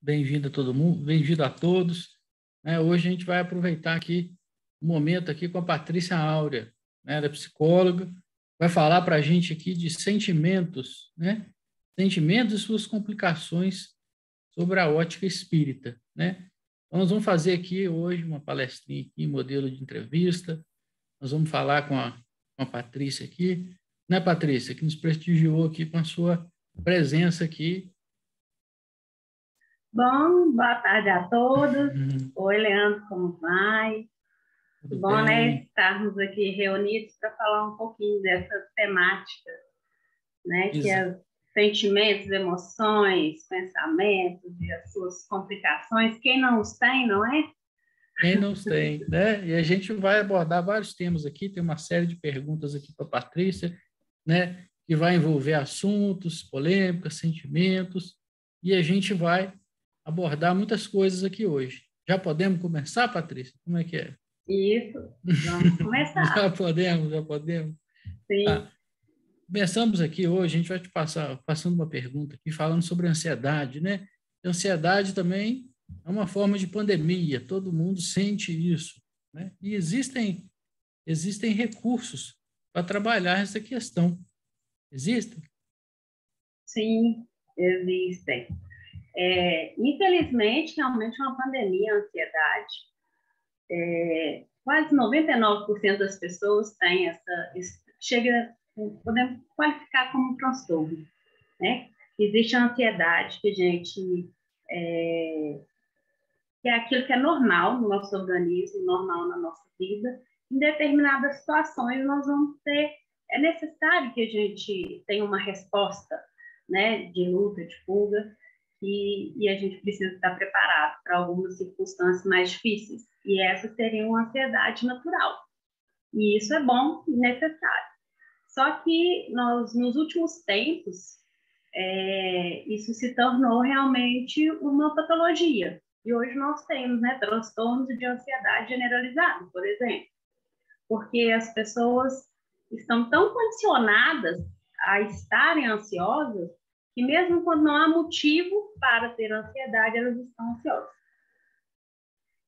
Bem-vindo a todo mundo, bem-vindo a todos. Hoje a gente vai aproveitar aqui um momento aqui com a Patrícia Áurea, ela é psicóloga, vai falar para a gente aqui de sentimentos, Sentimentos e suas complicações sobre a ótica espírita, Então, nós vamos fazer aqui hoje uma palestrinha aqui, modelo de entrevista. Nós vamos falar com a Patrícia aqui, Patrícia, que nos prestigiou aqui com a sua presença aqui. Bom, boa tarde a todos. Oi, Leandro, como vai? Tudo Bom, bem? estarmos aqui reunidos para falar um pouquinho dessas temáticas, que é sentimentos, emoções, pensamentos e as suas complicações. Quem não os tem, não é? Quem não os tem, E a gente vai abordar vários temas aqui, tem uma série de perguntas aqui para a Patrícia, que vai envolver assuntos, polêmicas, sentimentos, e a gente vai abordar muitas coisas aqui hoje. Já podemos começar, Patrícia? Como é que é? Isso, vamos começar. Já podemos. Sim. Tá. Começamos aqui hoje, a gente vai te passando uma pergunta aqui, falando sobre ansiedade, Ansiedade também é uma forma de pandemia, todo mundo sente isso, E existem recursos para trabalhar essa questão. Existem? Sim, existem. Infelizmente, realmente é uma pandemia, a ansiedade. Quase 99% das pessoas têm podemos qualificar como um transtorno, Existe a ansiedade que a gente que é aquilo que é normal no nosso organismo, normal na nossa vida. Em determinadas situações é necessário que a gente tenha uma resposta, de luta, de fuga, e a gente precisa estar preparado para algumas circunstâncias mais difíceis. E essa seria uma ansiedade natural. E isso é bom e necessário. Só que nos últimos tempos, isso se tornou realmente uma patologia. E hoje nós temos transtornos de ansiedade generalizado, por exemplo. Porque as pessoas estão tão condicionadas a estarem ansiosas que mesmo quando não há motivo para ter ansiedade, elas estão ansiosas.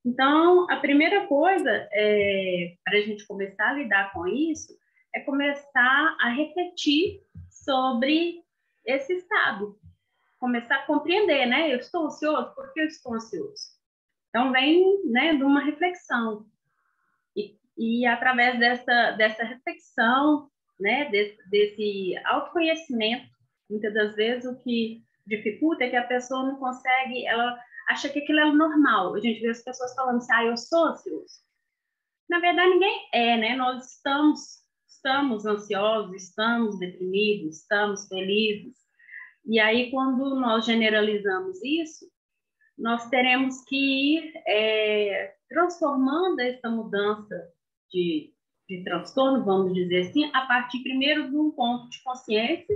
Então, a primeira coisa para a gente começar a lidar com isso é começar a refletir sobre esse estado. Começar a compreender, Eu estou ansioso? Por que eu estou ansioso? Então, vem de uma reflexão. E através dessa reflexão, desse autoconhecimento, muitas das vezes o que dificulta é que a pessoa não consegue, ela acha que aquilo é normal. A gente vê as pessoas falando assim, eu sou ansioso. Na verdade, ninguém é, Nós estamos ansiosos, estamos deprimidos, estamos felizes. E aí, quando nós generalizamos isso, nós teremos que ir transformando essa mudança de transtorno, vamos dizer assim, a partir primeiro de um ponto de consciência,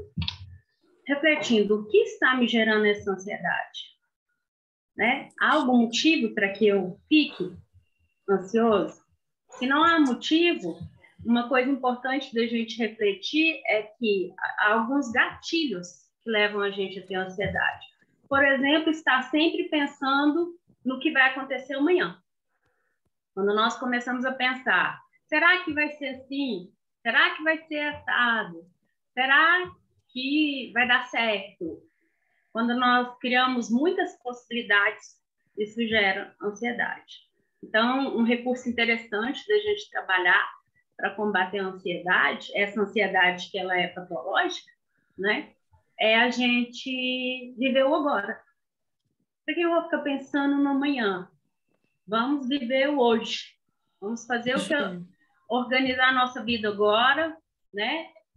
refletindo o que está me gerando essa ansiedade. Há algum motivo para que eu fique ansioso? Se não há motivo, uma coisa importante da gente refletir é que há alguns gatilhos que levam a gente a ter ansiedade. Por exemplo, estar sempre pensando no que vai acontecer amanhã. Quando nós começamos a pensar, será que vai ser assim? Será que vai ser assado? Será que vai dar certo? Quando nós criamos muitas possibilidades, isso gera ansiedade. Então, um recurso interessante da gente trabalhar para combater a ansiedade, essa ansiedade que ela é patológica, é a gente viver o agora. Por que eu vou ficar pensando no amanhã? Vamos viver o hoje. Vamos fazer organizar a nossa vida agora,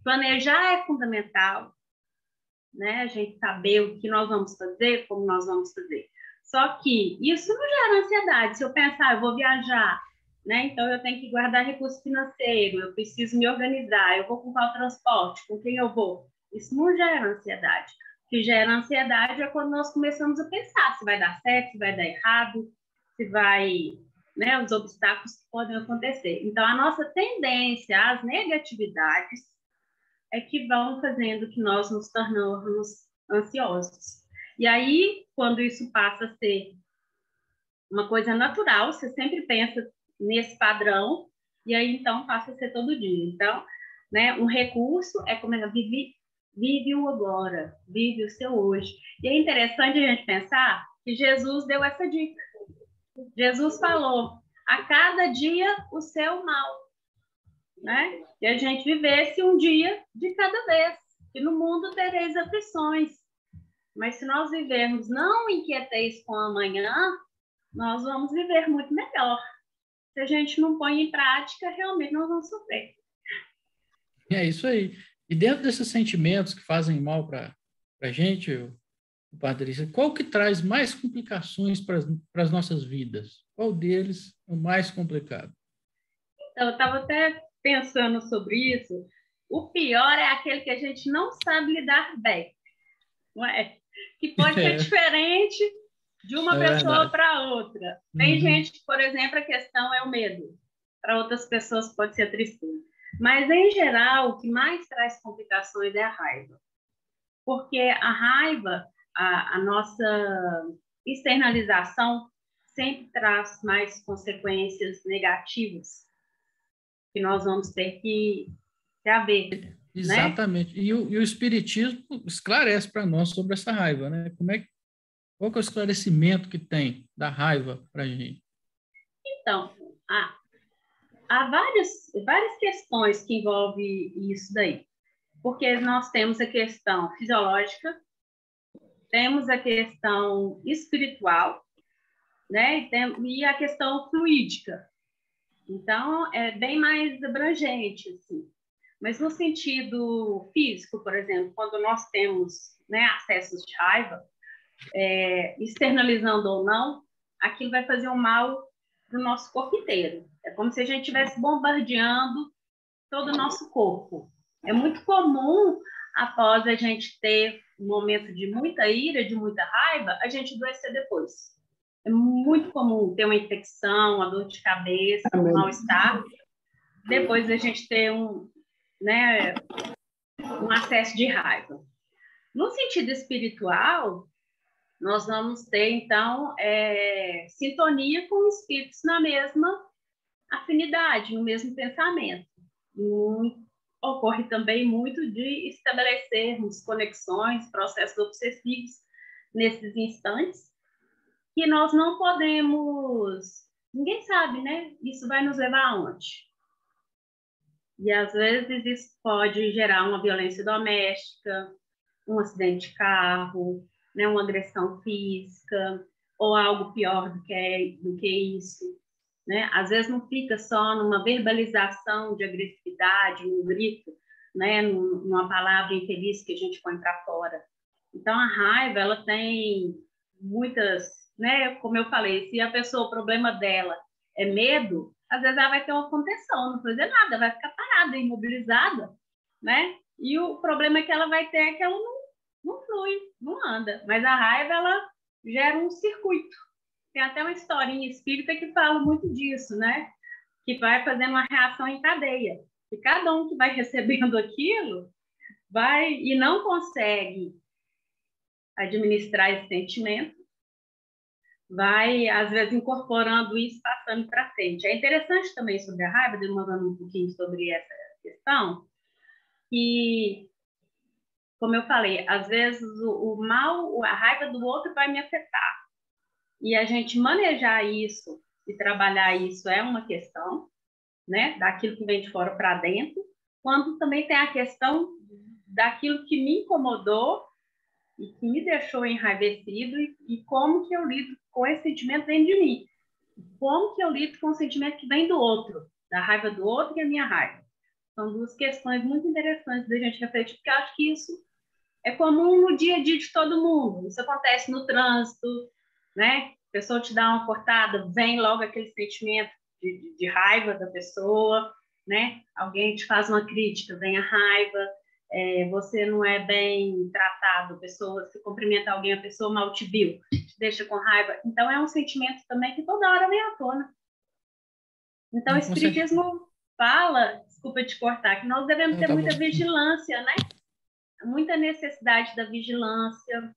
Planejar é fundamental, A gente saber o que nós vamos fazer, como nós vamos fazer. Só que isso não gera ansiedade. Se eu pensar, eu vou viajar, Então eu tenho que guardar recurso financeiro, eu preciso me organizar, eu vou com qual transporte, com quem eu vou. Isso não gera ansiedade. O que gera ansiedade é quando nós começamos a pensar se vai dar certo, se vai dar errado, se vai, os obstáculos que podem acontecer. Então, a nossa tendência às negatividades é que vão fazendo que nós nos tornamos ansiosos. E aí, quando isso passa a ser uma coisa natural, você sempre pensa nesse padrão, e aí então passa a ser todo dia. Então, né, um recurso é como vive o agora, vive o seu hoje. E é interessante a gente pensar que Jesus deu essa dica. Jesus falou: a cada dia o seu mal, né? E a gente vivesse um dia de cada vez. E no mundo tereis aflições. Mas se nós vivermos não inquieteis com amanhã, nós vamos viver muito melhor. Se a gente não põe em prática, realmente nós vamos sofrer. É isso aí. E dentro desses sentimentos que fazem mal para a gente, Patrícia, qual que traz mais complicações para as nossas vidas? Qual deles é o mais complicado? Então, eu estava até pensando sobre isso. O pior é aquele que a gente não sabe lidar bem, não é? Que pode ser diferente de uma pessoa para outra. Tem gente que, por exemplo, a questão é o medo. Para outras pessoas pode ser a tristeza. Mas, em geral, o que mais traz complicações é a raiva. Porque a raiva, a nossa externalização, sempre traz mais consequências negativas que nós vamos ter que haver. Exatamente. Né? E o Espiritismo esclarece para nós sobre essa raiva, né? Qual que é o esclarecimento que tem da raiva para a gente? Então, há várias questões que envolvem isso daí. Porque nós temos a questão fisiológica, temos a questão espiritual, né? E a questão fluídica. Então, é bem mais abrangente, assim. Mas no sentido físico, por exemplo, quando nós temos, né, acessos de raiva, externalizando ou não, aquilo vai fazer um mal para o nosso corpo inteiro. É como se a gente estivesse bombardeando todo o nosso corpo. É muito comum, após a gente ter um momento de muita ira, de muita raiva, a gente adoecer depois. É muito comum ter uma infecção, uma dor de cabeça, um mal-estar, depois a gente ter um acesso de raiva. No sentido espiritual, nós vamos ter, então, sintonia com espíritos na mesma afinidade, no mesmo pensamento. Ocorre também muito de estabelecermos conexões, processos obsessivos nesses instantes, que nós não podemos... Ninguém sabe, né? Isso vai nos levar aonde? E, às vezes, isso pode gerar uma violência doméstica, um acidente de carro, né, uma agressão física, ou algo pior do que isso. Né? Às vezes não fica só numa verbalização de agressividade, num grito, né, numa palavra infeliz que a gente põe para fora. Então, a raiva, ela tem muitas, né, como eu falei, se a pessoa, o problema dela é medo, às vezes ela vai ter uma contenção, não fazer nada, vai ficar parada, imobilizada, né? E o problema é que ela vai ter é que ela não flui, não anda. Mas a raiva, ela gera um circuito. Tem até uma historinha espírita que fala muito disso, né? Que vai fazendo uma reação em cadeia. E cada um que vai recebendo aquilo vai e não consegue administrar esse sentimento, vai, às vezes, incorporando isso, passando para frente. É interessante também sobre a raiva, demorando um pouquinho sobre essa questão, que, como eu falei, às vezes o mal, a raiva do outro vai me afetar. E a gente manejar isso e trabalhar isso é uma questão, né? Daquilo que vem de fora para dentro, quando também tem a questão daquilo que me incomodou e que me deixou enraivecido e como que eu lido com esse sentimento dentro de mim. Como que eu lido com o sentimento que vem do outro, da raiva do outro e a minha raiva. São duas questões muito interessantes da gente refletir, porque eu acho que isso é comum no dia a dia de todo mundo. Isso acontece no trânsito, né? A pessoa te dá uma cortada, vem logo aquele sentimento de raiva da pessoa, né? Alguém te faz uma crítica, vem a raiva. Você não é bem tratado, se cumprimenta alguém, a pessoa mal te viu, te deixa com raiva. Então, é um sentimento também que toda hora vem à tona. Então, o Espiritismo fala, desculpa te cortar, que nós devemos ter muita vigilância, né? Muita necessidade da vigilância,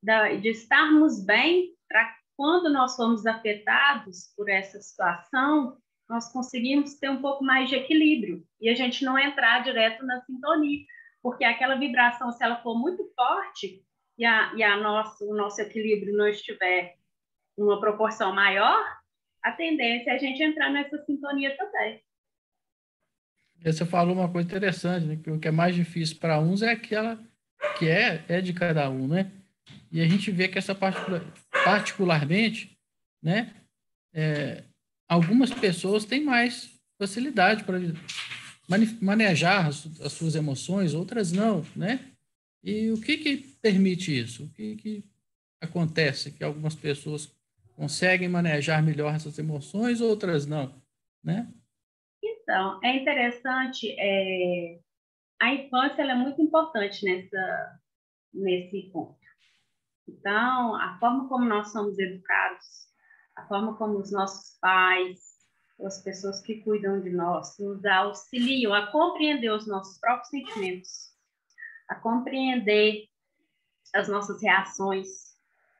de estarmos bem, para quando nós somos afetados por essa situação, nós conseguimos ter um pouco mais de equilíbrio e a gente não entrar direto na sintonia, porque aquela vibração, se ela for muito forte o nosso equilíbrio não estiver numa proporção maior, a tendência é a gente entrar nessa sintonia também. Você falou uma coisa interessante, né? Que o que é mais difícil para uns é aquela que é de cada um, né? E a gente vê que essa particularmente, né? Algumas pessoas têm mais facilidade para manejar as suas emoções, outras não, né? E o que permite isso? O que acontece que algumas pessoas conseguem manejar melhor essas emoções, outras não, né? Então, é interessante, a infância ela é muito importante nesse ponto. Então, a forma como nós somos educados, a forma como os nossos pais, as pessoas que cuidam de nós, nos auxiliam a compreender os nossos próprios sentimentos, a compreender as nossas reações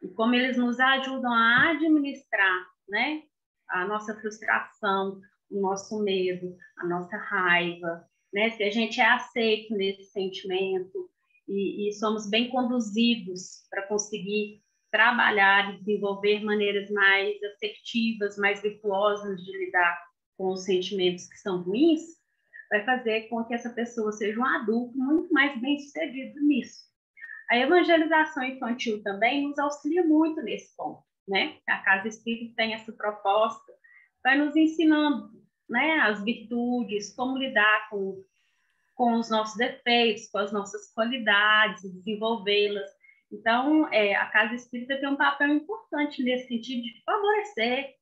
e como eles nos ajudam a administrar, né, a nossa frustração, o nosso medo, a nossa raiva, né, se a gente é aceito nesse sentimento e somos bem conduzidos para conseguir trabalhar e desenvolver maneiras mais assertivas, mais virtuosas de lidar com os sentimentos que são ruins, vai fazer com que essa pessoa seja um adulto muito mais bem-sucedido nisso. A evangelização infantil também nos auxilia muito nesse ponto, né? A Casa Espírita tem essa proposta, vai nos ensinando, né, as virtudes, como lidar com os nossos defeitos, com as nossas qualidades, desenvolvê-las. Então, a Casa Espírita tem um papel importante nesse sentido de favorecer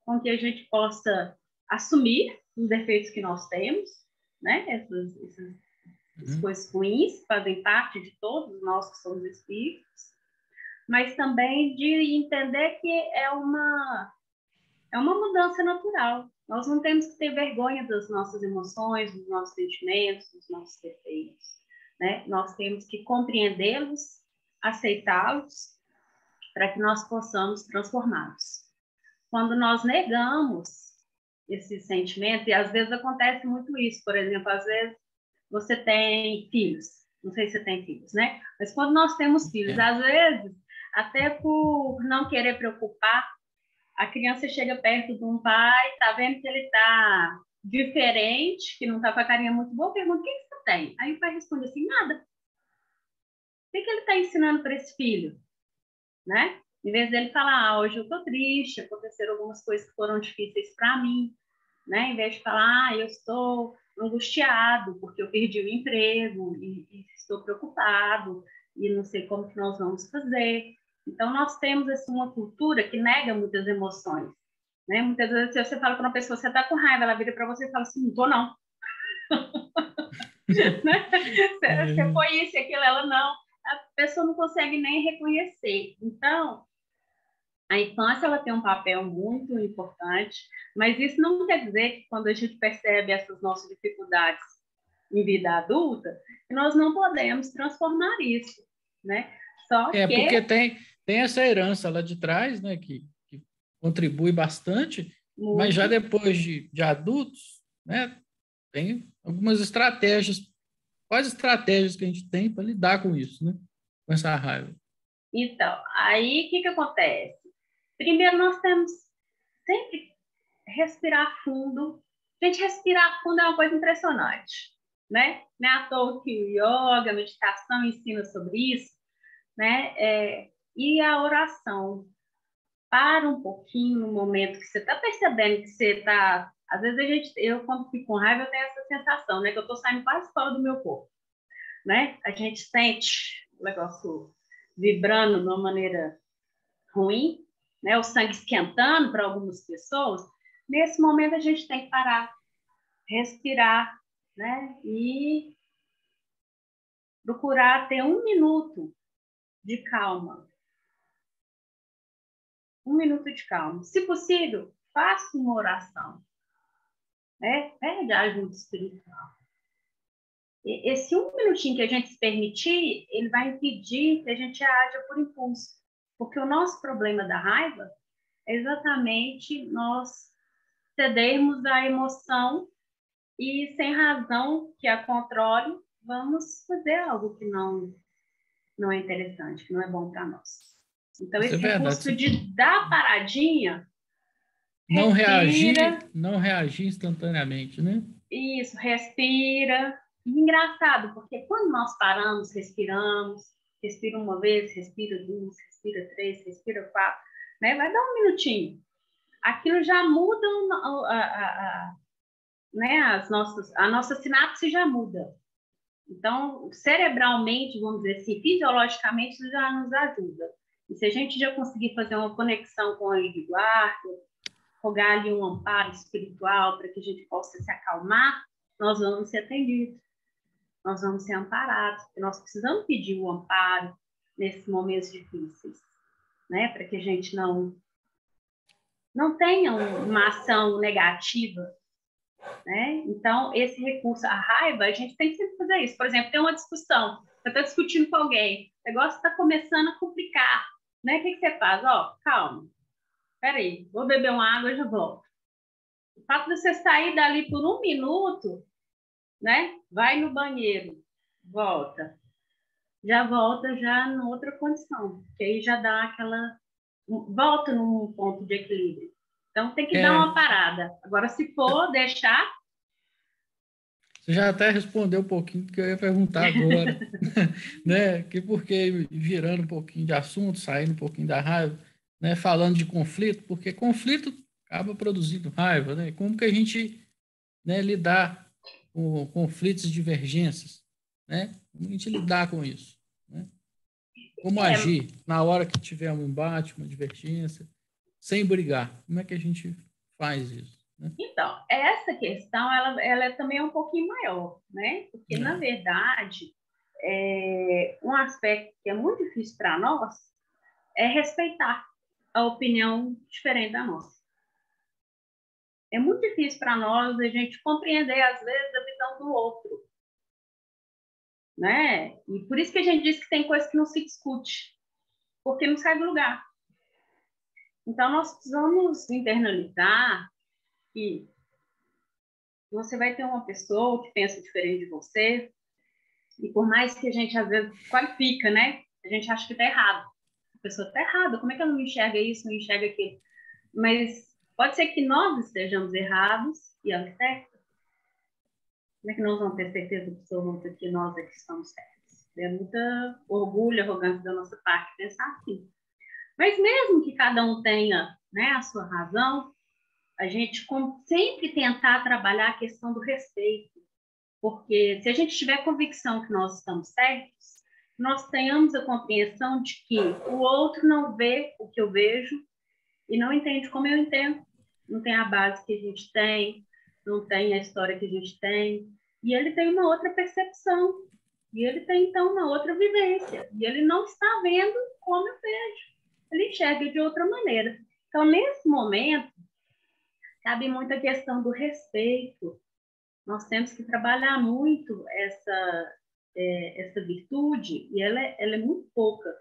com que a gente possa assumir os defeitos que nós temos, né? Essas coisas ruins fazem parte de todos nós que somos espíritos, mas também de entender que é uma mudança natural. Nós não temos que ter vergonha das nossas emoções, dos nossos sentimentos, dos nossos defeitos, né? Nós temos que compreendê-los, aceitá-los, para que nós possamos transformá-los. Quando nós negamos esse sentimento, e às vezes acontece muito isso, por exemplo, às vezes você tem filhos, não sei se você tem filhos, né? Mas quando nós temos filhos, às vezes, até por não querer preocupar, a criança chega perto de um pai, tá vendo que ele tá diferente, que não tá com a carinha muito boa, pergunta: o que você tem? Aí o pai responde assim: nada. O que ele está ensinando para esse filho? Né? Em vez dele falar: hoje eu tô triste, aconteceram algumas coisas que foram difíceis para mim, né? Em vez de falar: eu estou angustiado porque eu perdi o emprego e estou preocupado e não sei como que nós vamos fazer. Então, nós temos assim, uma cultura que nega muitas emoções, né? Muitas vezes, se você fala para uma pessoa: você está com raiva, ela vira para você e fala assim: não estou, não. Né? Você foi isso e aquilo, ela não. A pessoa não consegue nem reconhecer. Então, a infância ela tem um papel muito importante, mas isso não quer dizer que quando a gente percebe essas nossas dificuldades em vida adulta, que nós não podemos transformar isso, né? Só que porque tem essa herança lá de trás, né, que contribui bastante, muito. Mas já depois de adultos, né, tem algumas estratégias. Quais estratégias que a gente tem para lidar com isso, né? Com essa raiva? Então, aí o que acontece? Primeiro, nós temos sempre respirar fundo. Gente, respirar fundo é uma coisa impressionante, né? Não é à toa que o yoga, a meditação ensina sobre isso, né? E a oração. Para um pouquinho no momento que você está percebendo que você está... Às vezes eu quando fico com raiva, eu tenho essa sensação, né? Que eu estou saindo quase fora do meu corpo, né? A gente sente o negócio vibrando de uma maneira ruim, né? O sangue esquentando para algumas pessoas. Nesse momento a gente tem que parar, respirar, né? E procurar ter 1 minuto de calma. 1 minuto de calma. Se possível, faça uma oração, né? Pede ajuda espiritual. esse um minutinho que a gente se permitir, ele vai impedir que a gente haja por impulso. Porque o nosso problema da raiva é exatamente nós cedermos à emoção e, sem razão que a controle, vamos fazer algo que não é interessante, que não é bom para nós. Então, Isso é esse verdade. recurso de dar paradinha, Não respira, reagir, não reagir instantaneamente, né? isso, respira. E engraçado, porque quando nós paramos, respiramos, respira uma vez, respira duas, respira três, respira quatro, né? Vai dar um minutinho. Aquilo já muda né? A nossa sinapse já muda. Então, cerebralmente, vamos dizer assim, fisiologicamente, isso já nos ajuda. E se a gente já conseguir fazer uma conexão com o anjo de guarda, rogar ali um amparo espiritual para que a gente possa se acalmar, nós vamos ser atendidos, nós vamos ser amparados, porque nós precisamos pedir o amparo nesses momentos difíceis, né? Para que a gente não tenha uma ação negativa, né? Então, esse recurso, a raiva, a gente tem que sempre fazer isso. Por exemplo, tem uma discussão, você está discutindo com alguém, o negócio está começando a complicar, né? O que você faz? Ó, calma, peraí, vou beber uma água e já volto. O fato de você sair dali por um minuto, né? Vai no banheiro, volta. Já volta já em outra condição, que aí já dá aquela... Volta num ponto de equilíbrio. Então, tem que dar uma parada. Agora, se for deixar... Você já até respondeu um pouquinho do que eu ia perguntar agora, né? Que porque virando um pouquinho de assunto, saindo um pouquinho da raiva, né? Falando de conflito, porque conflito acaba produzindo raiva, né? Como que a gente, né, lidar com conflitos e divergências, né? Como a gente lidar com isso, né? Como agir na hora que tiver um embate, uma divergência, sem brigar? Como é que a gente faz isso, né? Então, essa questão, ela é também um pouquinho maior, né? Porque, na verdade, um aspecto que é muito difícil para nós é respeitar a opinião diferente da nossa. É muito difícil para nós a gente compreender, às vezes, a visão do outro, né? E por isso que a gente diz que tem coisa que não se discute, porque não sai do lugar. Então, nós precisamos internalizar que você vai ter uma pessoa que pensa diferente de você, e por mais que a gente, às vezes, qualifica, né? A gente acha que está errado. A pessoa está errada, como é que ela não enxerga isso, não enxerga aquilo? Mas pode ser que nós estejamos errados e ela certa. Como é que nós vamos ter certeza absoluta que nós é que estamos certos? É muita orgulho, arrogância da nossa parte pensar assim. Mas mesmo que cada um tenha, né, a sua razão, a gente sempre tentar trabalhar a questão do respeito. Porque se a gente tiver convicção que nós estamos certos, nós tenhamos a compreensão de que o outro não vê o que eu vejo e não entende como eu entendo. Não tem a base que a gente tem, não tem a história que a gente tem, e ele tem uma outra percepção, e ele tem, então, uma outra vivência, e ele não está vendo como eu vejo, ele enxerga de outra maneira. Então, nesse momento, cabe muito a questão do respeito. Nós temos que trabalhar muito essa virtude, e ela é muito pouca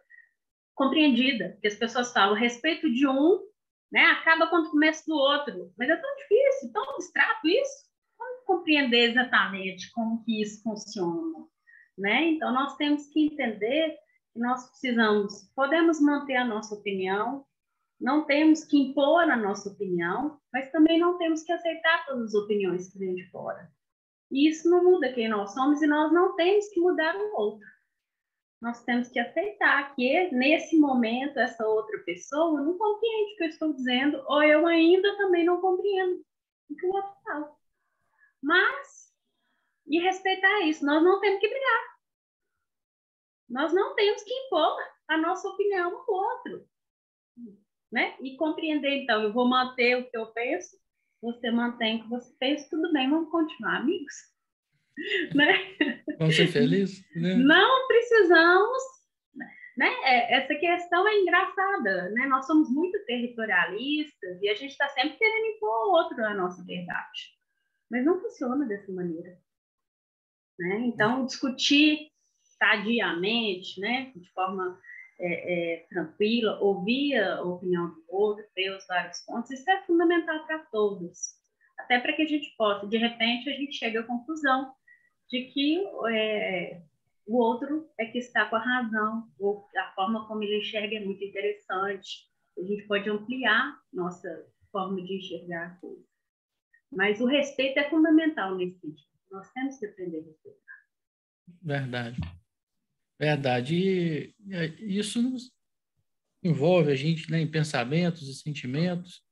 compreendida, porque as pessoas falam o respeito de um, né, acaba quando começa do outro, mas é tão difícil, tão abstrato isso, como compreender exatamente como que isso funciona, né? Então nós temos que entender que nós podemos manter a nossa opinião, não temos que impor a nossa opinião, mas também não temos que aceitar todas as opiniões que vêm de fora. E isso não muda quem nós somos e nós não temos que mudar o outro. Nós temos que aceitar que, nesse momento, essa outra pessoa não compreende o que eu estou dizendo, ou eu ainda também não compreendo o que o outro fala. Mas, e respeitar isso, nós não temos que brigar. Nós não temos que impor a nossa opinião no outro. Né? E compreender, então, eu vou manter o que eu penso, você mantém o que você pensa, tudo bem, vamos continuar amigos. Né? Vamos ser felizes? Né? Não precisamos, né? Essa questão é engraçada, né? Nós somos muito territorialistas e a gente está sempre querendo impor ao outro a nossa verdade. Mas não funciona dessa maneira. né? Então, discutir sadiamente, né? De forma tranquila, ouvir a opinião do outro, ver os vários pontos, isso é fundamental para todos. Até para que a gente possa, de repente, a gente chega à conclusão de que o outro é que está com a razão, ou a forma como ele enxerga é muito interessante. A gente pode ampliar nossa forma de enxergar a coisa. Mas o respeito é fundamental nesse sentido. Nós temos que aprender a respeitar. Verdade. Verdade. E isso nos envolve a gente, né, em pensamentos e sentimentos.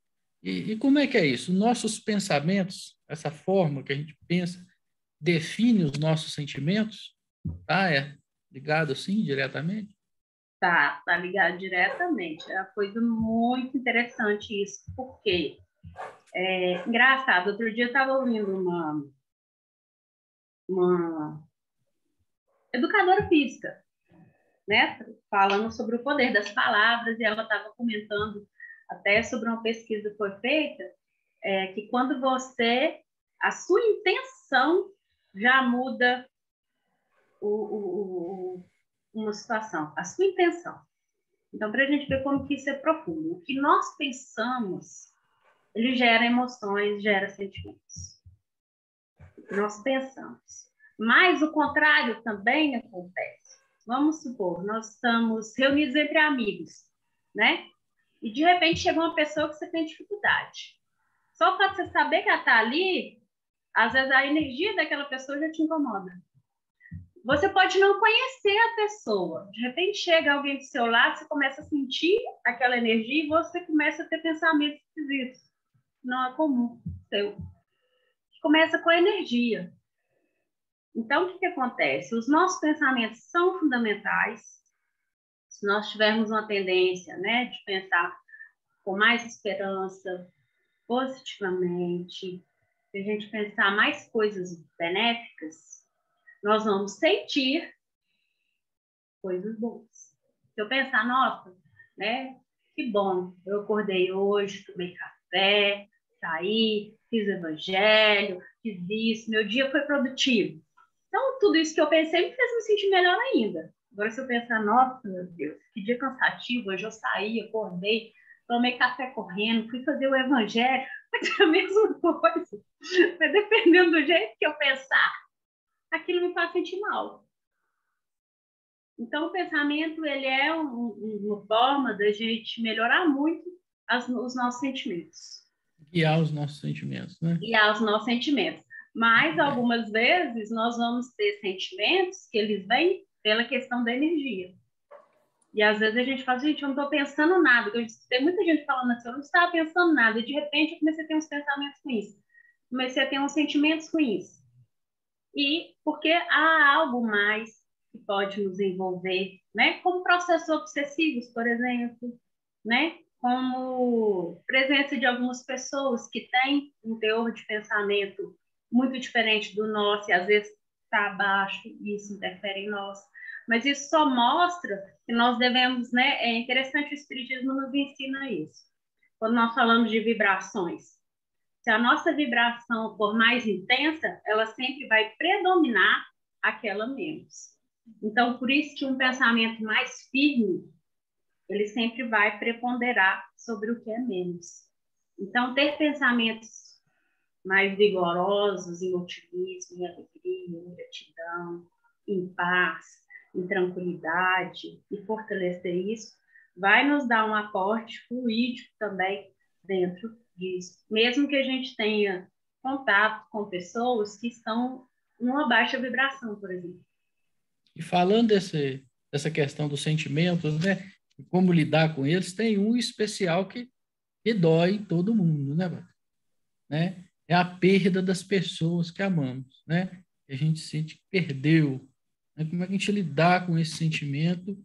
E como é que é isso? Nossos pensamentos, essa forma que a gente pensa, define os nossos sentimentos? Tá? É ligado assim, diretamente? Tá ligado diretamente. É uma coisa muito interessante isso, porque engraçado, outro dia eu estava ouvindo uma educadora física, né, falando sobre o poder das palavras, e ela estava comentando até sobre uma pesquisa que foi feita, que quando a sua intenção já muda uma situação, a sua intenção. Então, para a gente ver como que isso é profundo, o que nós pensamos, ele gera emoções, gera sentimentos. O que nós pensamos. Mas o contrário também acontece. Vamos supor, nós estamos reunidos entre amigos, né? E de repente chega uma pessoa que você tem dificuldade. Só o fato de você saber que ela está ali, às vezes a energia daquela pessoa já te incomoda. Você pode não conhecer a pessoa. De repente chega alguém do seu lado, você começa a sentir aquela energia e você começa a ter pensamentos esquisitos. Não é comum seu. Começa com a energia. Então, o que acontece? Os nossos pensamentos são fundamentais. Se nós tivermos uma tendência, né, de pensar com mais esperança, positivamente, se a gente pensar mais coisas benéficas, nós vamos sentir coisas boas. Se eu pensar, nossa, né, que bom, eu acordei hoje, tomei café, saí, fiz evangelho, fiz isso, meu dia foi produtivo. Então, tudo isso que eu pensei me fez me sentir melhor ainda. Agora, se eu pensar, nossa, meu Deus, que dia cansativo, hoje eu saí, acordei, tomei café correndo, fui fazer o evangelho, mas é a mesma coisa. Mas dependendo do jeito que eu pensar, aquilo me faz sentir mal. Então, o pensamento, ele é uma forma da gente melhorar muito os nossos sentimentos. Guiar os nossos sentimentos, né? Guiar os nossos sentimentos. Mas, algumas vezes, nós vamos ter sentimentos que eles vêm pela questão da energia. E, às vezes, a gente fala, gente, eu não estou pensando nada. Tem muita gente falando assim, eu não estava pensando nada. E, de repente, eu comecei a ter uns pensamentos ruins. Comecei a ter uns sentimentos ruins. E porque há algo mais que pode nos envolver, né? Como processos obsessivos, por exemplo, né? Como presença de algumas pessoas que têm um teor de pensamento muito diferente do nosso e às vezes está abaixo e isso interfere em nós. Mas isso só mostra que nós devemos, né? É interessante, o Espiritismo nos ensina isso. Quando nós falamos de vibrações, se a nossa vibração for mais intensa, ela sempre vai predominar aquela menos. Então, por isso que um pensamento mais firme, ele sempre vai preponderar sobre o que é menos. Então, ter pensamentos mais vigorosos em otimismo, em alegria, em gratidão, em paz, em tranquilidade, e fortalecer isso, vai nos dar um aporte fluídico também dentro disso. Mesmo que a gente tenha contato com pessoas que estão numa baixa vibração, por exemplo. E falando dessa questão dos sentimentos, né? E como lidar com eles, tem um especial que dói todo mundo, né? É a perda das pessoas que amamos, né? Que a gente sente que perdeu. Né? Como é que a gente lidar com esse sentimento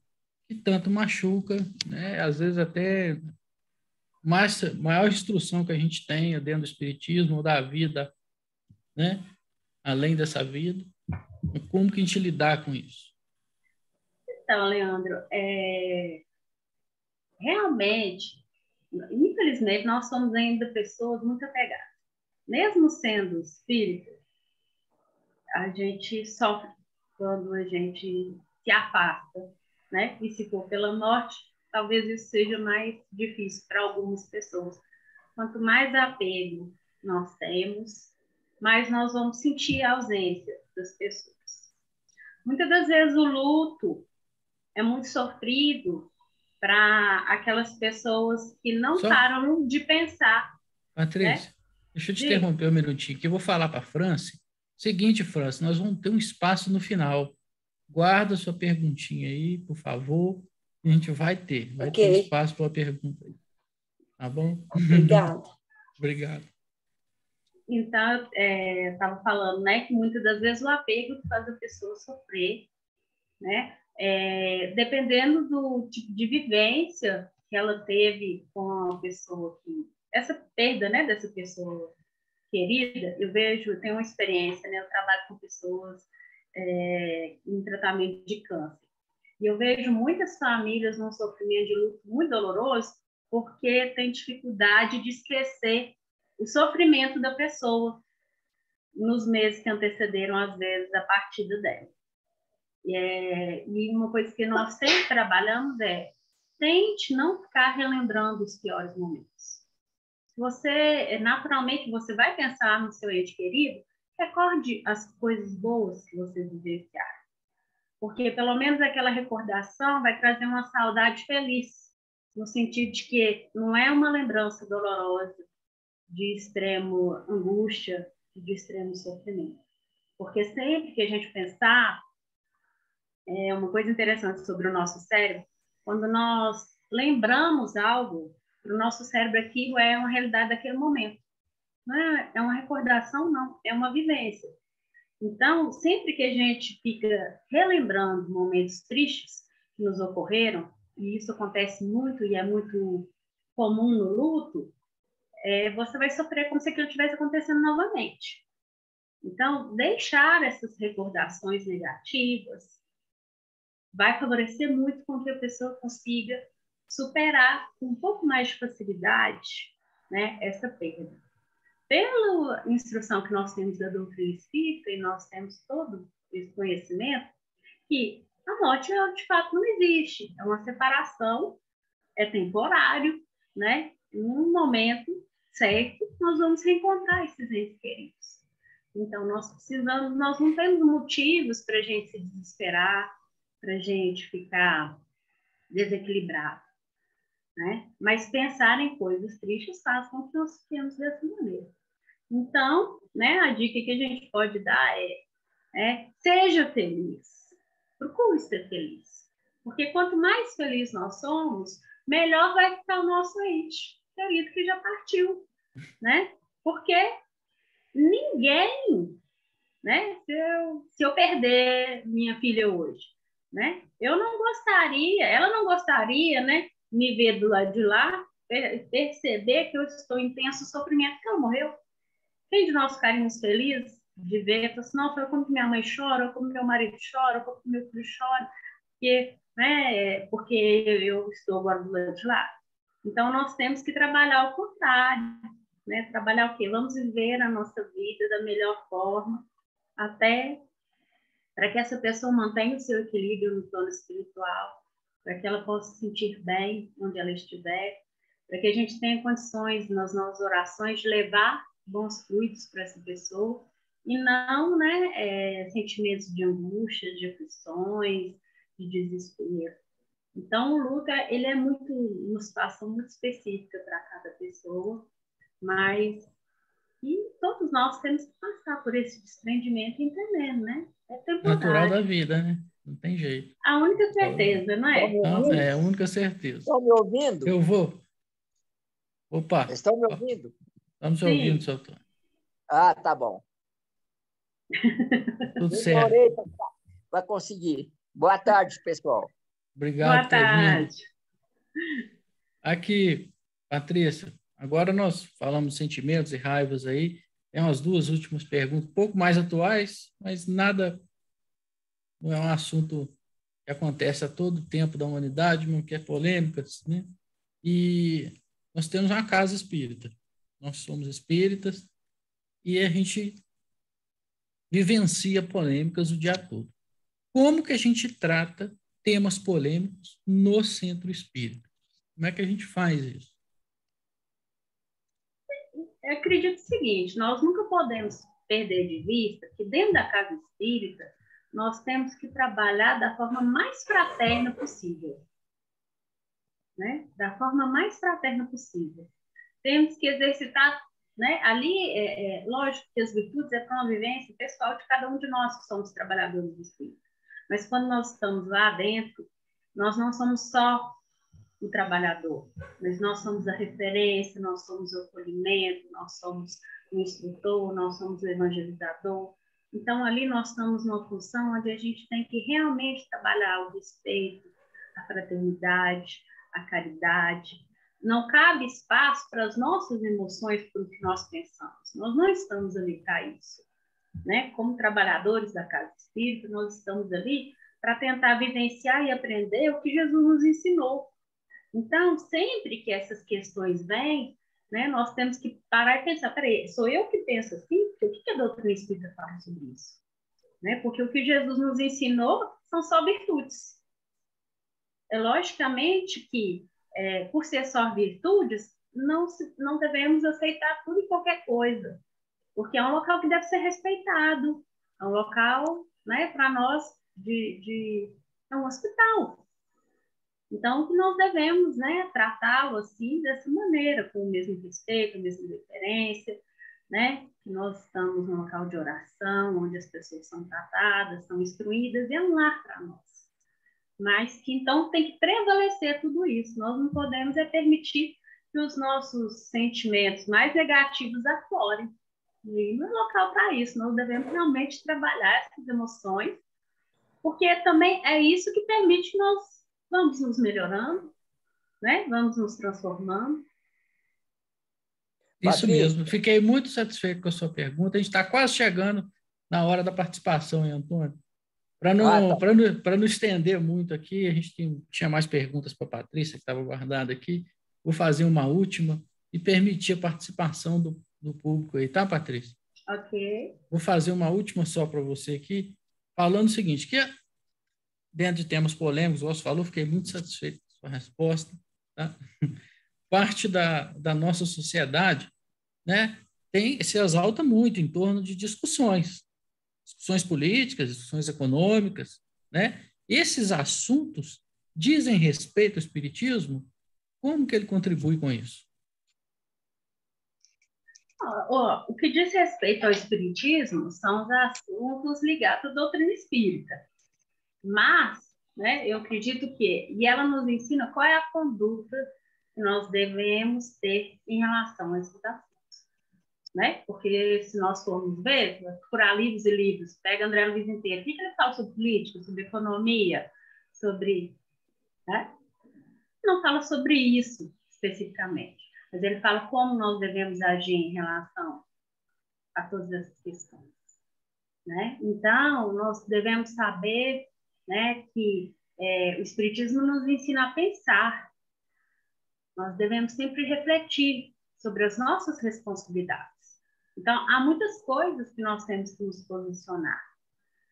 que tanto machuca, né? Às vezes até maior instrução que a gente tenha dentro do espiritismo ou da vida, né? Além dessa vida, como que a gente lidar com isso? Então, Leandro, realmente, infelizmente, nós somos ainda pessoas muito apegadas. Mesmo sendo espíritas, a gente sofre quando a gente se afasta, né? E se for pela morte, talvez isso seja mais difícil para algumas pessoas. Quanto mais apego nós temos, mais nós vamos sentir a ausência das pessoas. Muitas das vezes o luto é muito sofrido para aquelas pessoas que não Só, param de pensar, né? Patrícia, deixa eu te interromper um minutinho, que eu vou falar para a Franci. Seguinte, Franci, nós vamos ter um espaço no final. Guarda sua perguntinha aí, por favor. A gente vai ter espaço para a pergunta aí. Tá bom? Obrigada. Obrigado. Então, estava falando, né, que muitas das vezes o apego faz a pessoa sofrer, né? Dependendo do tipo de vivência que ela teve com a pessoa essa perda, né, dessa pessoa querida, eu tenho uma experiência, né, eu trabalho com pessoas em tratamento de câncer. E eu vejo muitas famílias num sofrimento de luto muito doloroso porque tem dificuldade de esquecer o sofrimento da pessoa nos meses que antecederam, às vezes, a partida dela. E uma coisa que nós sempre trabalhamos tente não ficar relembrando os piores momentos. Naturalmente, você vai pensar no seu ente querido, recorde as coisas boas que vocês vivenciaram. Porque, pelo menos, aquela recordação vai trazer uma saudade feliz, no sentido de que não é uma lembrança dolorosa, de extremo angústia, de extremo sofrimento. Porque sempre que a gente pensar, uma coisa interessante sobre o nosso cérebro, quando nós lembramos algo, para o nosso cérebro aquilo é uma realidade daquele momento. Não é uma recordação, não, é uma vivência. Então, sempre que a gente fica relembrando momentos tristes que nos ocorreram, e isso acontece muito e é muito comum no luto, você vai sofrer como se aquilo estivesse acontecendo novamente. Então, deixar essas recordações negativas vai favorecer muito com que a pessoa consiga superar com um pouco mais de facilidade, né, essa perda. Pela instrução que nós temos da doutrina espírita, e nós temos todo esse conhecimento, que a morte, de fato, não existe. É uma separação, é temporário, né? Em um momento certo, nós vamos reencontrar esses entes queridos. Então, nós não temos motivos para a gente se desesperar, para a gente ficar desequilibrado, né? Mas pensar em coisas tristes faz com que nós fiquemos dessa maneira. Então, né, a dica que a gente pode dar seja feliz, procure ser feliz. Porque quanto mais feliz nós somos, melhor vai ficar o nosso ente querido que já partiu, né? Porque ninguém, né? Se eu perder minha filha hoje, né? Ela não gostaria, né? Me ver do lado de lá, perceber que eu estou em intenso sofrimento porque ela morreu. Quem de nós ficaríamos felizes de ver, assim, não, foi como minha mãe chora, ou como meu marido chora, ou como meu filho chora, porque eu estou agora do lado de lá. Então, nós temos que trabalhar o contrário, né? Trabalhar o quê? Vamos viver a nossa vida da melhor forma, até para que essa pessoa mantenha o seu equilíbrio no plano espiritual, para que ela possa se sentir bem onde ela estiver, para que a gente tenha condições nas nossas orações de levar bons fluidos para essa pessoa e não, né, sentimentos de angústia, de aflições, de desespero. Então, o luto ele é uma situação muito específica para cada pessoa, mas todos nós temos que passar por esse desprendimento e entender, né? É temporário. Natural da vida, né? Não tem jeito. A única certeza, não é? É a única certeza. Estão me ouvindo? Eu vou. Opa. Estão me ouvindo? Estamos ouvindo, seu Antônio. Ah, tá bom. Tudo certo. Para conseguir. Boa tarde, pessoal. Obrigado por ter vindo. Vindo. Aqui, Patrícia, agora nós falamos de sentimentos e raivas aí. Tem umas duas últimas perguntas, um pouco mais atuais, mas nada, não é um assunto que acontece a todo tempo da humanidade, mesmo que é polêmicas, né? E nós temos uma casa espírita. Nós somos espíritas e a gente vivencia polêmicas o dia todo. Como que a gente trata temas polêmicos no centro espírita? Como é que a gente faz isso? Eu acredito o seguinte, nós nunca podemos perder de vista que dentro da casa espírita nós temos que trabalhar da forma mais fraterna possível, né? Da forma mais fraterna possível. Temos que exercitar, né? Ali, lógico que as virtudes é para uma vivência pessoal de cada um de nós que somos trabalhadores do espírito. Mas quando nós estamos lá dentro, nós não somos só o trabalhador, mas nós somos a referência, nós somos o acolhimento, nós somos o instrutor, nós somos o evangelizador. Então, ali nós estamos numa função onde a gente tem que realmente trabalhar o respeito, a fraternidade, a caridade. Não cabe espaço para as nossas emoções, para o que nós pensamos. Nós não estamos ali para isso, né? Como trabalhadores da casa espírita, nós estamos ali para tentar vivenciar e aprender o que Jesus nos ensinou. Então, sempre que essas questões vêm, né, nós temos que parar e pensar, peraí, sou eu que penso assim? Porque o que a doutrina espírita fala sobre isso? Né? Porque o que Jesus nos ensinou são só virtudes. É logicamente que, por ser só virtudes, não devemos aceitar tudo e qualquer coisa, porque é um local que deve ser respeitado, é um local, né, para nós, é um hospital. Então, nós devemos, né, tratá-lo assim, dessa maneira, com o mesmo respeito, a mesma deferência, né? Nós estamos num local de oração, onde as pessoas são tratadas, são instruídas, e é um lar para nós. Mas que, então, tem que prevalecer tudo isso. Nós não podemos permitir que os nossos sentimentos mais negativos aflorem. E não é local para isso. Nós devemos realmente trabalhar essas emoções, porque também é isso que permite que nós vamos nos melhorando, né? Vamos nos transformando. Isso mesmo. Fiquei muito satisfeito com a sua pergunta. A gente está quase chegando na hora da participação, hein, Antônio? Para não estender muito aqui, a gente tinha mais perguntas para a Patrícia, que estava guardada aqui. Vou fazer uma última e permitir a participação do público aí, tá, Patrícia? Ok. Vou fazer uma última só para você aqui, falando o seguinte, que dentro de temas polêmicos, você falou, fiquei muito satisfeito com a sua resposta, tá? Parte da nossa sociedade, né, se exalta muito em torno de discussões políticas, discussões econômicas, né? Esses assuntos dizem respeito ao espiritismo? Como que ele contribui com isso? O que diz respeito ao espiritismo são os assuntos ligados à doutrina espírita. Mas, né, eu acredito e ela nos ensina qual é a conduta que nós devemos ter em relação a esses assuntos. Né? Porque se nós formos ver, procurar livros e livros, pega André Luiz inteiro, o que ele fala sobre política, sobre economia, sobre... Né? Não fala sobre isso especificamente, mas ele fala como nós devemos agir em relação a todas essas questões. Né? Então, nós devemos saber, né, que o Espiritismo nos ensina a pensar. Nós devemos sempre refletir sobre as nossas responsabilidades. Então, há muitas coisas que nós temos que nos posicionar.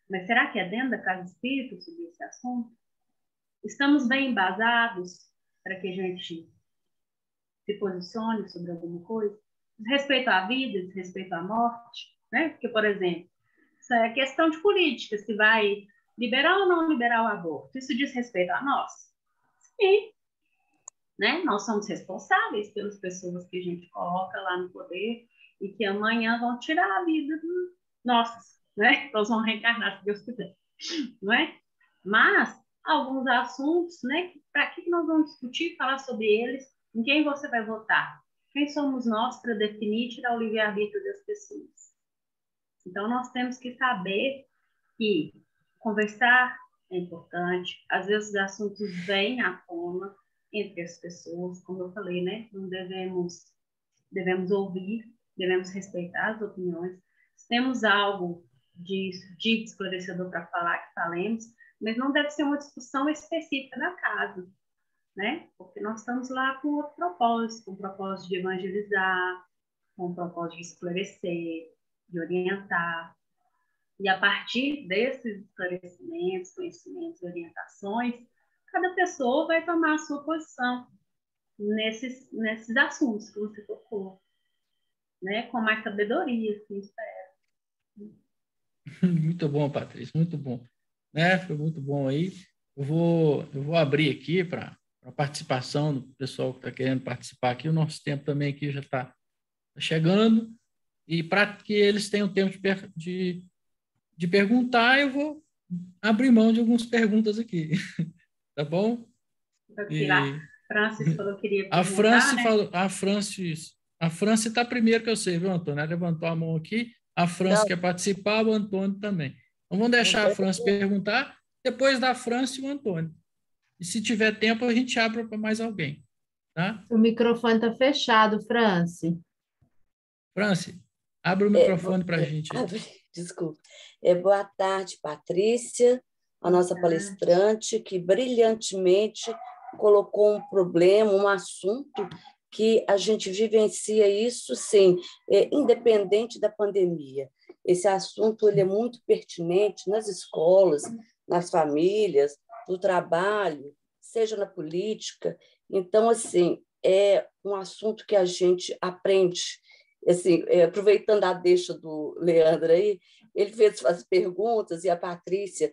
Mas será que é dentro da casa espírita sobre esse assunto? Estamos bem embasados para que a gente se posicione sobre alguma coisa? Respeito à vida, respeito à morte, né? Porque, por exemplo, isso é questão de política, se vai liberar ou não liberar o aborto. Isso diz respeito a nós? Sim. Né? Nós somos responsáveis pelas pessoas que a gente coloca lá no poder e que amanhã vão tirar a vida dos nossos, né? Nós vamos reencarnar, se Deus quiser, não é? Mas alguns assuntos, né? Para que nós vamos discutir, falar sobre eles? Em quem você vai votar? Quem somos nós para definir e tirar o livre-arbítrio das pessoas? Então, nós temos que saber que conversar é importante. Às vezes, os assuntos vêm à tona entre as pessoas, como eu falei, né? Não devemos ouvir, devemos respeitar as opiniões. Se temos algo de esclarecedor para falar, que falemos, mas não deve ser uma discussão específica da casa, né? Porque nós estamos lá com outro propósito, com o propósito de evangelizar, com o propósito de esclarecer, de orientar. E a partir desses esclarecimentos, conhecimentos e orientações, cada pessoa vai tomar a sua posição nesses assuntos que você tocou, né? Com mais sabedoria, assim, espero. Muito bom, Patrícia, muito bom. Né? Foi muito bom aí. Eu vou abrir aqui para a participação do pessoal que está querendo participar aqui. O nosso tempo também aqui já está chegando. E para que eles tenham tempo de perguntar, eu vou abrir mão de algumas perguntas aqui. Tá bom? A Francis falou que queria A perguntar, Francis né? falou, a Francis está primeiro que eu sei, viu, Antônio? Ela levantou a mão aqui. A Francis quer participar, o Antônio também. Então, vamos deixar a Francis perguntar, depois da Francis o Antônio. E se tiver tempo, a gente abre para mais alguém. Tá? O microfone está fechado, Franci. Francis, abre o microfone para a gente. Desculpa. Boa tarde, Patrícia, a nossa palestrante, que brilhantemente colocou um problema, um assunto que a gente vivencia isso, sim, independente da pandemia. Esse assunto ele é muito pertinente nas escolas, nas famílias, no trabalho, seja na política. Então, assim, é um assunto que a gente aprende. Assim, aproveitando a deixa do Leandro aí, ele fez as perguntas e a Patrícia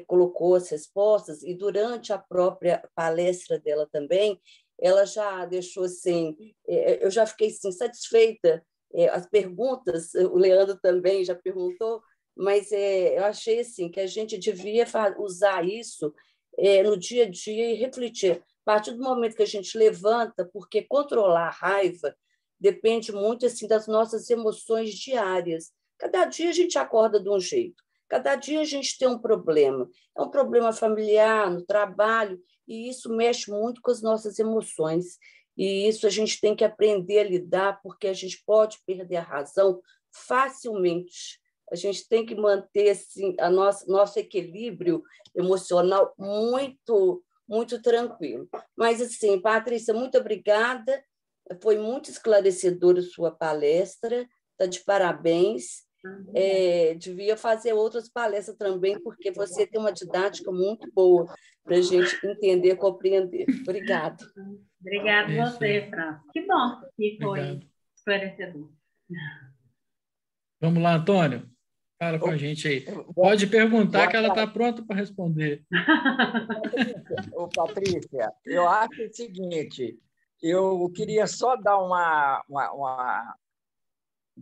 colocou as respostas, e durante a própria palestra dela também, ela já deixou assim, eu já fiquei assim, satisfeita. As perguntas, o Leandro também já perguntou, mas eu achei assim, que a gente devia usar isso no dia a dia e refletir. A partir do momento que a gente levanta, porque controlar a raiva depende muito assim, das nossas emoções diárias. Cada dia a gente acorda de um jeito, cada dia a gente tem um problema. É um problema familiar, no trabalho, e isso mexe muito com as nossas emoções. E isso a gente tem que aprender a lidar, porque a gente pode perder a razão facilmente. A gente tem que manter assim, nosso equilíbrio emocional muito, muito tranquilo. Mas, assim, Patrícia, muito obrigada. Foi muito esclarecedora a sua palestra, está de parabéns. Devia fazer outras palestras também, porque você tem uma didática muito boa para a gente entender e compreender. Obrigada. Obrigada a você, França. Que bom que foi esclarecedor. Vamos lá, Antônio. Fala com a gente aí. Pode perguntar que ela está pronta para responder. Ô, Patrícia, eu acho o seguinte, eu queria só dar um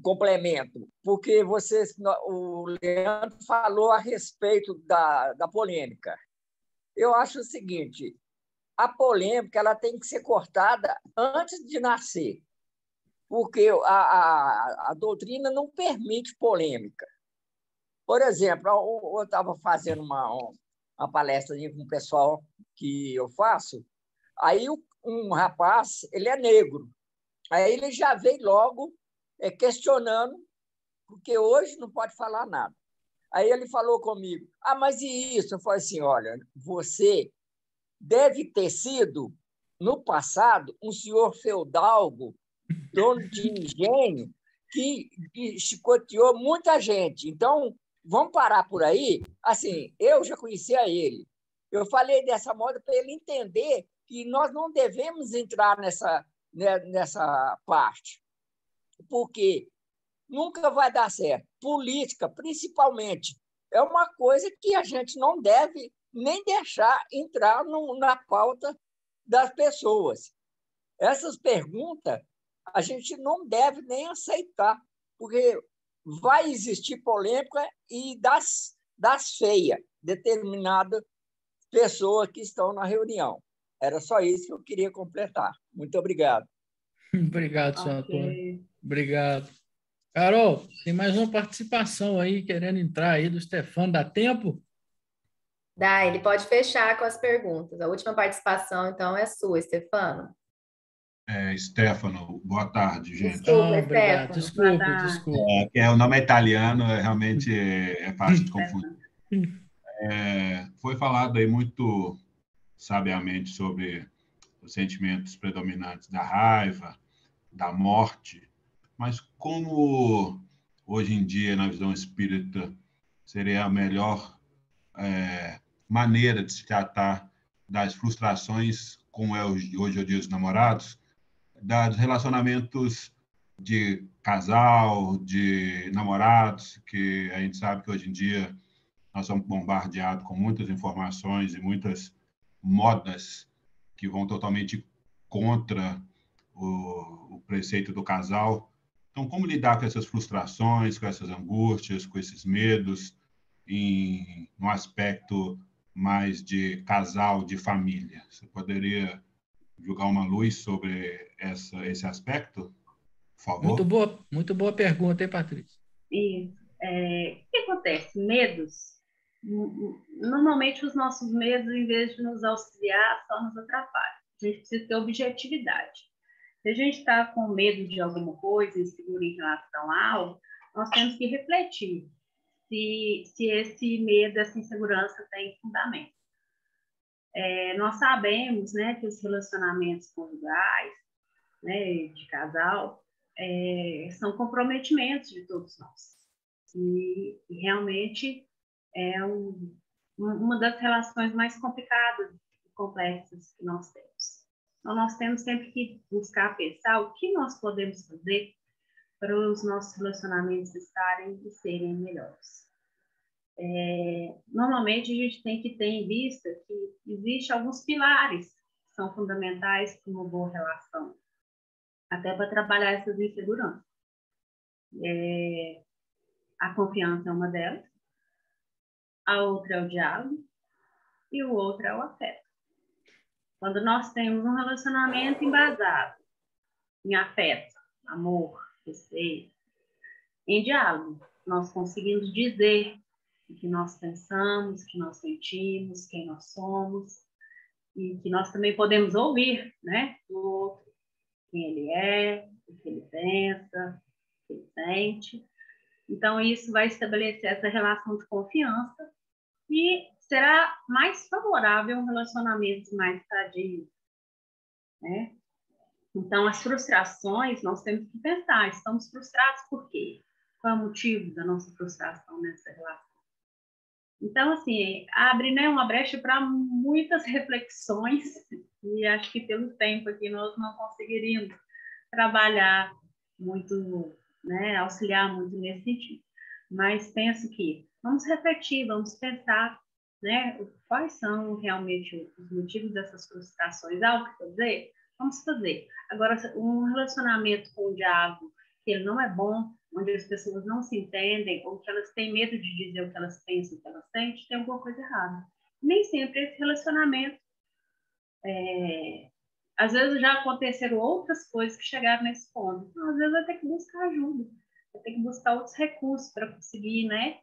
complemento, porque o Leandro falou a respeito da polêmica. Eu acho o seguinte, a polêmica ela tem que ser cortada antes de nascer, porque a doutrina não permite polêmica. Por exemplo, eu estava fazendo uma palestra com o pessoal que eu faço, aí um rapaz, ele é negro, aí ele já veio logo questionando, porque hoje não pode falar nada. Aí ele falou comigo, mas e isso? Eu falei assim, olha, você deve ter sido, no passado, um senhor feudalgo, dono de engenho, que chicoteou muita gente. Então, vamos parar por aí? Assim, eu já conhecia ele. Eu falei dessa moda para ele entender que nós não devemos entrar nessa parte, porque nunca vai dar certo. Política, principalmente, é uma coisa que a gente não deve nem deixar entrar na pauta das pessoas. Essas perguntas a gente não deve nem aceitar, porque vai existir polêmica e das feias, determinada pessoa que estão na reunião. Era só isso que eu queria completar. Muito obrigado. Obrigado, senhor Antônio. Obrigado. Carol, tem mais uma participação aí, querendo entrar aí do Stefano. Dá tempo? Dá, ele pode fechar com as perguntas. A última participação, então, é sua, Stefano. Stefano, boa tarde, gente. Desculpa, obrigado. Desculpa. O nome é italiano, realmente é fácil de confundir. Foi falado aí muito sabiamente sobre os sentimentos predominantes da raiva, da morte, mas como hoje em dia, na visão espírita, seria a melhor maneira de se tratar das frustrações, como é hoje o dia dos namorados, dos relacionamentos de casal, de namorados, que a gente sabe que hoje em dia nós somos bombardeados com muitas informações e muitas modas que vão totalmente contra o preceito do casal. Então, como lidar com essas frustrações, com essas angústias, com esses medos, no aspecto mais de casal, de família? Você poderia jogar uma luz sobre esse aspecto, por favor? Muito boa pergunta, hein, Patrícia? Isso. O que acontece? Medos. Normalmente, os nossos medos, em vez de nos auxiliar, só nos atrapalham. A gente precisa ter objetividade. Se a gente está com medo de alguma coisa, inseguro em relação a algo, nós temos que refletir se esse medo, essa insegurança tem fundamento. Nós sabemos, né, que os relacionamentos conjugais, né, de casal, são comprometimentos de todos nós. E realmente é uma das relações mais complicadas e complexas que nós temos. Então, nós temos sempre que buscar pensar o que nós podemos fazer para os nossos relacionamentos estarem e serem melhores. Normalmente, a gente tem que ter em vista que existem alguns pilares que são fundamentais para uma boa relação, até para trabalhar essas inseguranças. A confiança é uma delas, a outra é o diálogo e o outro é o afeto. Quando nós temos um relacionamento embasado em afeto, amor, respeito, em diálogo, nós conseguimos dizer o que nós pensamos, o que nós sentimos, quem nós somos, e que nós também podemos ouvir, né, do outro, quem ele é, o que ele pensa, o que ele sente. Então, isso vai estabelecer essa relação de confiança e será mais favorável a um relacionamento mais sadio, né? Então, as frustrações, nós temos que pensar, estamos frustrados por quê? Qual é o motivo da nossa frustração nessa relação? Então, assim, abre, né, uma brecha para muitas reflexões e acho que pelo tempo aqui nós não conseguiríamos trabalhar muito, né, auxiliar muito nesse sentido. Mas penso que vamos refletir, vamos pensar, né, quais são realmente os motivos dessas frustrações. Há o que fazer? Vamos fazer. Agora, um relacionamento com o diálogo que ele não é bom, onde as pessoas não se entendem, ou que elas têm medo de dizer o que elas pensam, o que elas sentem, tem alguma coisa errada. Nem sempre esse relacionamento... Às vezes já aconteceram outras coisas que chegaram nesse ponto. Então, às vezes vai ter que buscar ajuda, vai ter que buscar outros recursos para conseguir, né,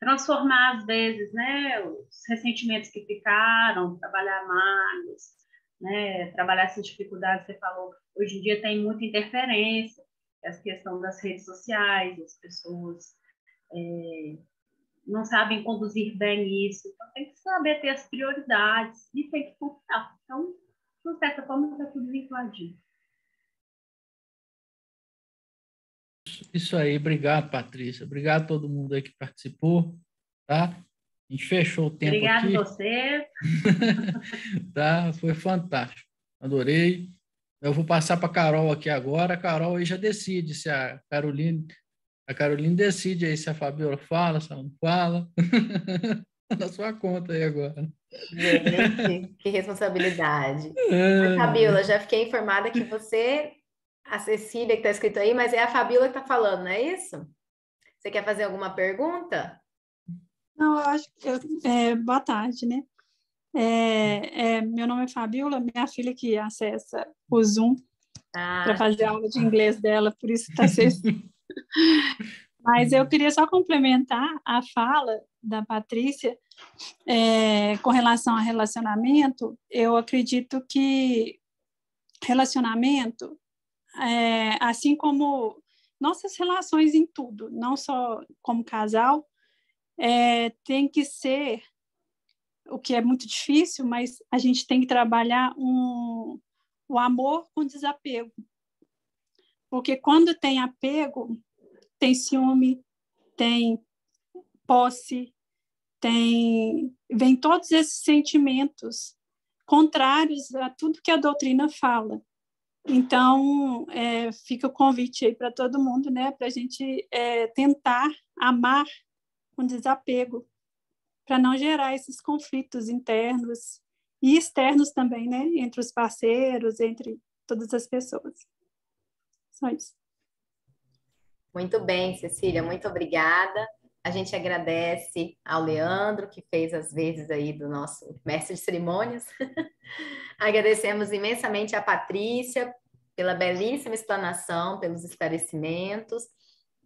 transformar, às vezes, né, os ressentimentos que ficaram, trabalhar mágoas, né, trabalhar essas dificuldades que você falou. Hoje em dia tem muita interferência, essa questão das redes sociais, as pessoas não sabem conduzir bem isso. Então, tem que saber ter as prioridades e tem que confiar. Então, de certa forma, está tudo vinculadinho. Isso aí, obrigado, Patrícia. Obrigado a todo mundo aí que participou, tá? A gente fechou o tempo aqui. Obrigada a você. Tá? Foi fantástico. Adorei. Eu vou passar para a Carol aqui agora. A Carol aí já decide se a Caroline decide aí se a Fabiola fala, se ela não fala. Na sua conta aí agora. Gente, que responsabilidade. Mas, Fabiola, já fiquei informada que você, a Cecília que está escrito aí, mas é a Fabiola que está falando, não é isso? Você quer fazer alguma pergunta? Não, eu acho que... boa tarde, né? Meu nome é Fabiola, minha filha que acessa o Zoom para fazer a aula de inglês dela, por isso está Cecília. Mas eu queria só complementar a fala da Patrícia com relação a relacionamento. Eu acredito que relacionamento, assim como nossas relações em tudo, não só como casal, tem que ser, o que é muito difícil, mas a gente tem que trabalhar o amor com desapego. Porque quando tem apego, tem ciúme, tem posse, vem todos esses sentimentos contrários a tudo que a doutrina fala. Então, fica o convite aí para todo mundo, né, para a gente tentar amar com desapego, para não gerar esses conflitos internos e externos também, né, entre os parceiros, entre todas as pessoas. Só isso. Muito bem, Cecília, muito obrigada. A gente agradece ao Leandro, que fez as vezes aí do nosso mestre de cerimônias. Agradecemos imensamente a Patrícia pela belíssima explanação, pelos esclarecimentos.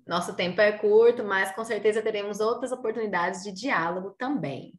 Nosso tempo é curto, mas com certeza teremos outras oportunidades de diálogo também.